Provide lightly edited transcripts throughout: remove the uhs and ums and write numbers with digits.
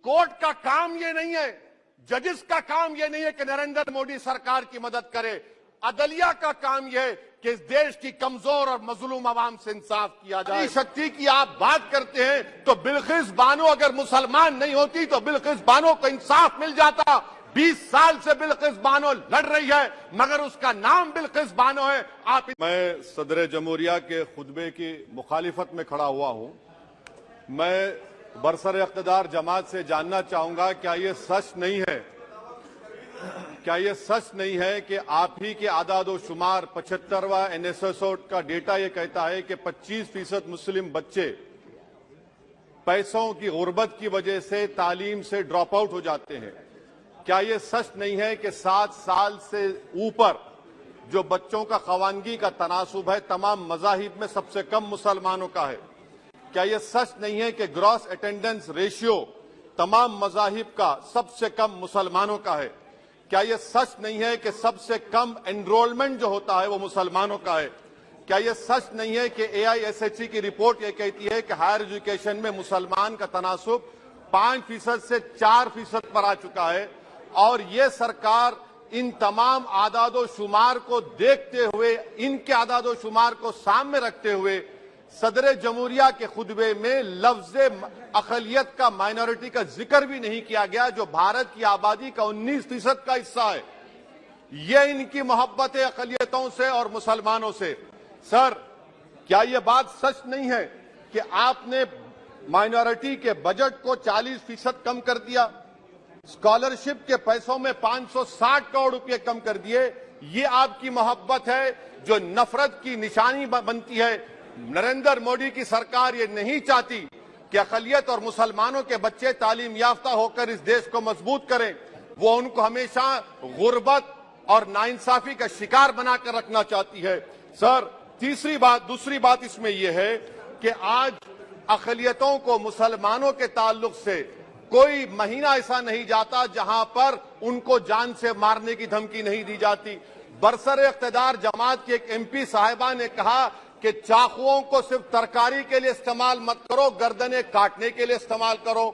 Court का काम ये नहीं है, जजेस का काम ये नहीं है कि नरेंद्र मोदी सरकार की मदद करे। अदलिया का काम यह है कि इस देश की कमजोर और मजलूम आवाम से इंसाफ किया जाए। शक्ति की आप बात करते हैं तो बिल्किस बानो अगर मुसलमान नहीं होती तो बिल्किस बानो को इंसाफ मिल जाता। 20 साल से बिल्किस बानो लड़ रही है मगर उसका नाम बिल्किस बानो है। मैं सदर जमहूरिया के खुतबे की मुखालिफत में खड़ा हुआ हूं। मैं बरसर इख्तिदार जमात से जानना चाहूंगा, क्या ये सच नहीं है कि आप ही के आदाद व शुमार 75वां NSSO का डेटा ये कहता है कि 25% मुस्लिम बच्चे पैसों की गुर्बत की वजह से तालीम से ड्रॉप आउट हो जाते हैं। क्या ये सच नहीं है कि 7 साल से ऊपर जो बच्चों का खवानगी का तनासुब है तमाम मज़ाहिब में सबसे कम मुसलमानों का है? क्या ये सच नहीं है कि ग्रॉस अटेंडेंस रेशियो तमाम मज़ाहिब का सबसे कम मुसलमानों का है? क्या ये सच नहीं है कि सबसे कम एनरोलमेंट जो होता है वो मुसलमानों का है? क्या ये सच नहीं है कि AISHE की रिपोर्ट ये कहती है कि हायर एजुकेशन में मुसलमान का तनासुब 5% से 4% पर आ चुका है? और ये सरकार इन तमाम आदादो शुमार को देखते हुए, इनके आदादो शुमार को सामने रखते हुए सदर जमहूरिया के खुतबे में लफ्ज अकलियत का, माइनॉरिटी का जिक्र भी नहीं किया गया, जो भारत की आबादी का 19% का हिस्सा है। ये इनकी मोहब्बत है अकलियतों से और मुसलमानों से। सर, क्या यह बात सच नहीं है कि आपने माइनॉरिटी के बजट को 40% कम कर दिया, स्कॉलरशिप के पैसों में 560 करोड़ रुपए कम कर दिए? ये आपकी मोहब्बत है जो नफरत की निशानी बनती है। नरेंद्र मोदी की सरकार ये नहीं चाहती कि अकलियत और मुसलमानों के बच्चे तालीम याफ्ता होकर इस देश को मजबूत करें। वो उनको हमेशा गुर्बत और नाइंसाफी का शिकार बनाकर रखना चाहती है। सर, दूसरी बात इसमें यह है कि आज अकलियतों को मुसलमानों के ताल्लुक से कोई महीना ऐसा नहीं जाता जहां पर उनको जान से मारने की धमकी नहीं दी जाती। बरसर इख्तिदार जमात की एक MP साहिबा ने कहा कि चाकुओं को सिर्फ तरकारी के लिए इस्तेमाल मत करो, गर्दनें काटने के लिए इस्तेमाल करो।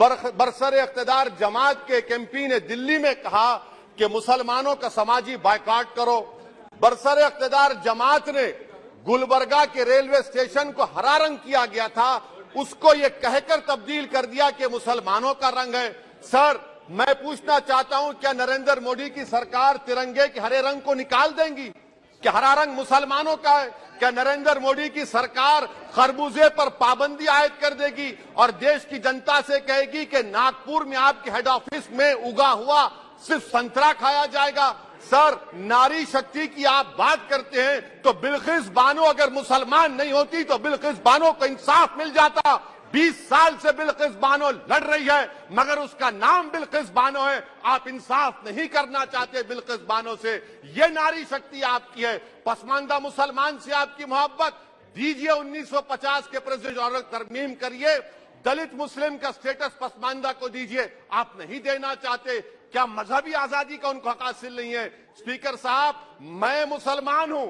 बरसर इख्तिदार जमात के एक MP ने दिल्ली में कहा कि मुसलमानों का समाजी बायकॉट करो। बरसर इख्तिदार जमात ने गुलबर्गा के रेलवे स्टेशन को हरा रंग किया गया था, उसको ये कहकर तब्दील कर दिया कि मुसलमानों का रंग है। सर, मैं पूछना चाहता हूं, क्या नरेंद्र मोदी की सरकार तिरंगे के हरे रंग को निकाल देंगी? क्या हरा रंग मुसलमानों का है? क्या नरेंद्र मोदी की सरकार खरबूजे पर पाबंदी आयद कर देगी और देश की जनता से कहेगी कि नागपुर में आपके हेड ऑफिस में उगा हुआ सिर्फ संतरा खाया जाएगा? सर, नारी शक्ति की आप बात करते हैं तो बिल्किस बानो अगर मुसलमान नहीं होती तो बिल्किस बानो को इंसाफ मिल जाता। 20 साल से बिल्किस बानो लड़ रही है मगर उसका नाम बिल्किस बानो है। आप इंसाफ नहीं करना चाहते बिल्किस बानो से। ये नारी शक्ति आपकी है। पसमानदा मुसलमान से आपकी मोहब्बत, दीजिए 1950 के प्रेसिडेंट ऑर्डर तरमीम करिए, दलित मुस्लिम का स्टेटस पसमानदा को दीजिए। आप नहीं देना चाहते। क्या मजहबी आजादी का उनको हक हासिल नहीं है? स्पीकर साहब, मैं मुसलमान हूं,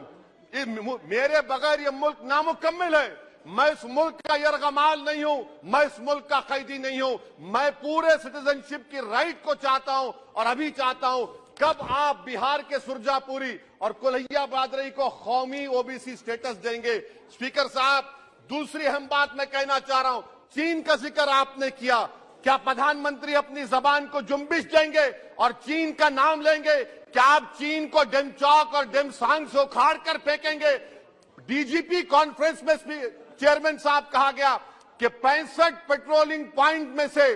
मेरे बगैर ये मुल्क नामुकम्मिल है। मैं इस मुल्क का यरगमाल नहीं हूं, मैं इस मुल्क का कैदी नहीं हूं। मैं पूरे सिटीजनशिप की राइट को चाहता हूं और अभी चाहता हूं। कब आप बिहार के सुरजापुरी और कुल्हिया बादरी को कौमी OBC स्टेटस देंगे? स्पीकर साहब, दूसरी अहम बात मैं कहना चाह रहा हूं, चीन का जिक्र आपने किया। क्या प्रधानमंत्री अपनी जबान को जुम्बिश देंगे और चीन का नाम लेंगे? क्या आप चीन को डेमचौक और डेमसांग से उखाड़ कर फेंकेंगे? DGP कॉन्फ्रेंस में चेयरमैन साहब कहा गया कि 65 पेट्रोलिंग पॉइंट में से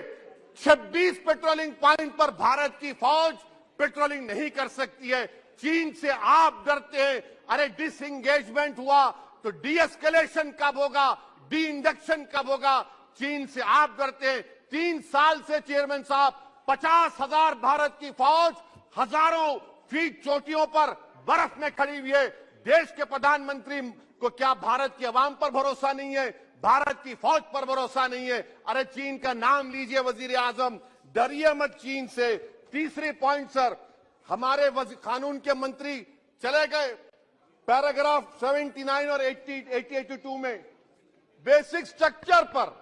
26 पेट्रोलिंग पॉइंट पर भारत की फौज पेट्रोलिंग नहीं कर सकती है। चीन से आप डरते हैं। अरे, डिसएंगेजमेंट हुआ तो डीएस्केलेशन कब होगा? डी इंडक्शन कब होगा? चीन से आप डरते हैं। 3 साल से चेयरमैन साहब 50,000 भारत की फौज हजारों फीट चोटियों पर बर्फ में खड़ी हुई है। देश के प्रधानमंत्री को क्या भारत की आवाम पर भरोसा नहीं है? भारत की फौज पर भरोसा नहीं है? अरे, चीन का नाम लीजिए वजीर आजम, डरिए मत चीन से। तीसरी पॉइंट सर, हमारे कानून के मंत्री चले गए। पैराग्राफ 79 और 82 में बेसिक स्ट्रक्चर पर,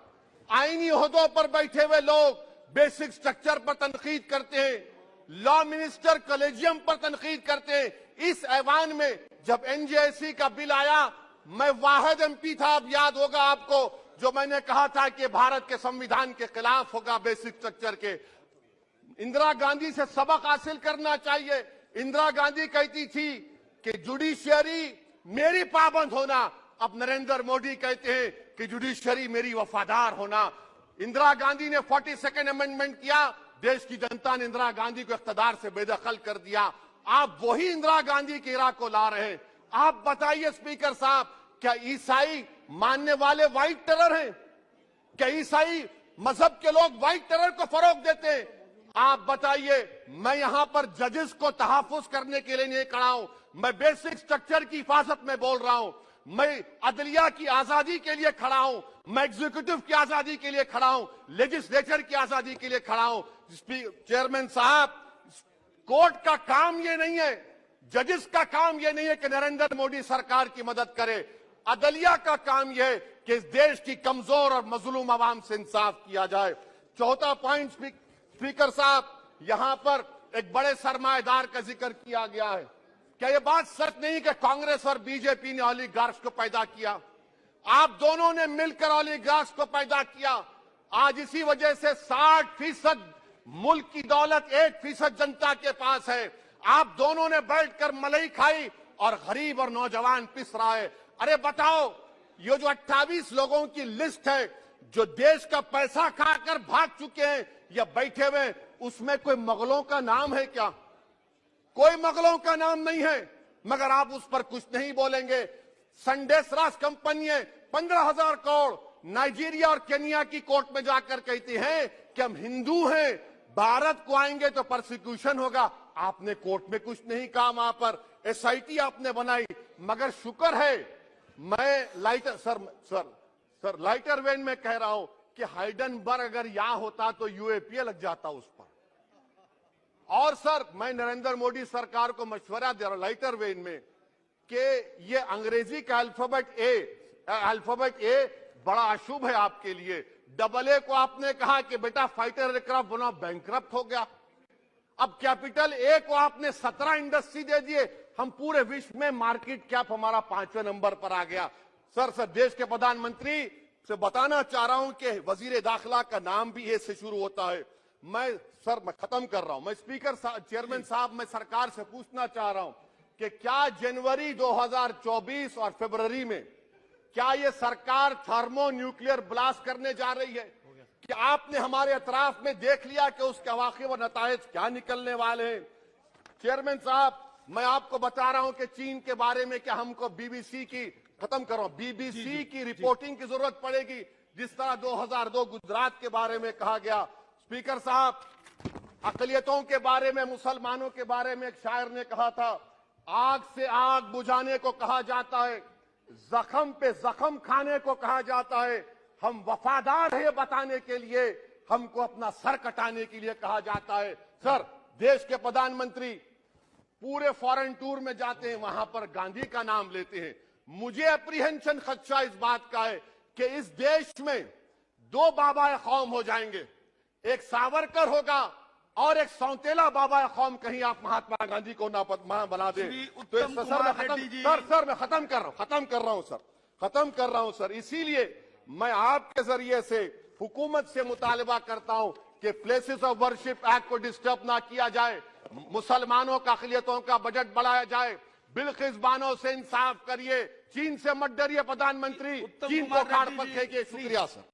आईनी ओहदों पर बैठे हुए लोग बेसिक स्ट्रक्चर पर तनकीद करते हैं, लॉ मिनिस्टर कॉलेजियम पर तनकीद करते हैं। इस ऐवान में जब एनजेसी का बिल आया, मैं वाहिद एमपी था, अब याद होगा आपको, जो मैंने कहा था कि भारत के संविधान के खिलाफ होगा बेसिक स्ट्रक्चर के। इंदिरा गांधी से सबक हासिल करना चाहिए। इंदिरा गांधी कहती थी कि जुडिशियरी मेरी पाबंद होना, अब नरेंद्र मोदी कहते हैं कि जुडिशियरी मेरी वफादार होना। इंदिरा गांधी ने 42nd अमेंडमेंट किया, देश की जनता ने इंदिरा गांधी को इख्तियार से बेदखल कर दिया। आप वही इंदिरा गांधी के इराक को ला रहे हैं। आप बताइए स्पीकर साहब, क्या ईसाई मानने वाले व्हाइट टेरर हैं? क्या ईसाई मजहब के लोग व्हाइट टेरर को फरोग देते हैं? आप बताइए। मैं यहां पर जजेस को तहफुज करने के लिए नहीं खड़ा हूं, मैं बेसिक स्ट्रक्चर की हिफाजत में बोल रहा हूं। मैं अदलिया की आजादी के लिए खड़ा हूं, मैं एग्जीक्यूटिव की आजादी के लिए खड़ा हूं, लेजिस्लेचर की आजादी के लिए खड़ा हूं। चेयरमैन साहब, कोर्ट का काम ये नहीं है, जजेस का काम ये नहीं है कि नरेंद्र मोदी सरकार की मदद करे। अदलिया का काम यह है कि इस देश की कमजोर और मजलूम आवाम से इंसाफ किया जाए। चौथा पॉइंट स्पीकर साहब, यहां पर एक बड़े सरमाएदार का जिक्र किया गया है। क्या यह बात सच नहीं कि कांग्रेस और बीजेपी ने ओलिगार्क्स को पैदा किया? आप दोनों ने मिलकर ओलिगार्क्स को पैदा किया। आज इसी वजह से 60% मुल्क की दौलत 1% जनता के पास है। आप दोनों ने बैठकर मलाई खाई और गरीब और नौजवान पिस रहा है। अरे बताओ, ये जो 28 लोगों की लिस्ट है जो देश का पैसा खाकर भाग चुके हैं या बैठे हुए, उसमें कोई मुगलों का नाम है क्या? कोई मुगलों का नाम नहीं है, मगर आप उस पर कुछ नहीं बोलेंगे। संडेसरास कंपनी है, 15,000 करोड़ नाइजीरिया और केनिया की कोर्ट में जाकर कहती है कि हम हिंदू हैं, भारत को आएंगे तो प्रोसिक्यूशन होगा। आपने कोर्ट में कुछ नहीं कहा, वहां पर एसआईटी आपने बनाई। मगर शुक्र है, मैं लाइटर वेन में कह रहा हूं कि हाइडेनबर्ग अगर यहां होता तो यूएपीए लग जाता उस पर। और सर, मैं नरेंद्र मोदी सरकार को मशवरा दे रहा हूं लाइटर वेन में कि ये अंग्रेजी का अल्फाबेट ए बड़ा अशुभ है आपके लिए। AA को आपने कहा कि बेटा फाइटर एयरक्राफ्ट बना, बैंकरप्ट हो गया। अब कैपिटल A को आपने 17 इंडस्ट्री दे दिए, हम पूरे विश्व में मार्केट कैप हमारा 5वें नंबर पर आ गया। सर, देश के प्रधानमंत्री से बताना चाह रहा हूं कि वजीर दाखिला का नाम भी ए से शुरू होता है। मैं खत्म कर रहा हूं। मैं चेयरमैन साहब, मैं सरकार से पूछना चाह रहा हूं कि क्या जनवरी 2024 और फरवरी में क्या ये सरकार थर्मो न्यूक्लियर ब्लास्ट करने जा रही है? कि आपने हमारे अतराफ में देख लिया कि उसके वाकई व नतायज क्या निकलने वाले हैं? चेयरमैन साहब, मैं आपको बता रहा हूं कि चीन के बारे में कि हमको बीबीसी की की रिपोर्टिंग की जरूरत पड़ेगी, जिस तरह 2002 गुजरात के बारे में कहा गया। स्पीकर साहब, अकलियतों के बारे में, मुसलमानों के बारे में एक शायर ने कहा था, आग से आग बुझाने को कहा जाता है, जख्म पे जख्म खाने को कहा जाता है। हम वफादार है बताने के लिए, हमको अपना सर कटाने के लिए कहा जाता है। सर, देश के प्रधानमंत्री पूरे फॉरेन टूर में जाते हैं, वहां पर गांधी का नाम लेते हैं। मुझे अप्रीहेंशन, खदशा इस बात का है कि इस देश में 2 बाबा कौम हो जाएंगे, एक सावरकर होगा और एक सौतेला बाबा कौम। कहीं आप महात्मा गांधी को ना बना दे तो सर मैं खत्म कर रहा हूं सर। इसीलिए मैं आपके जरिए से हुकूमत से मुतालबा करता हूं कि प्लेसेस ऑफ वर्शिप एक्ट को डिस्टर्ब ना किया जाए, मुसलमानों का अक़लियतों का बजट बढ़ाया जाए, बिल्किस बानो से इंसाफ करिए, चीन से मत डरिए प्रधानमंत्री, चीन को काट पर फेंकिए। शुक्रिया सर।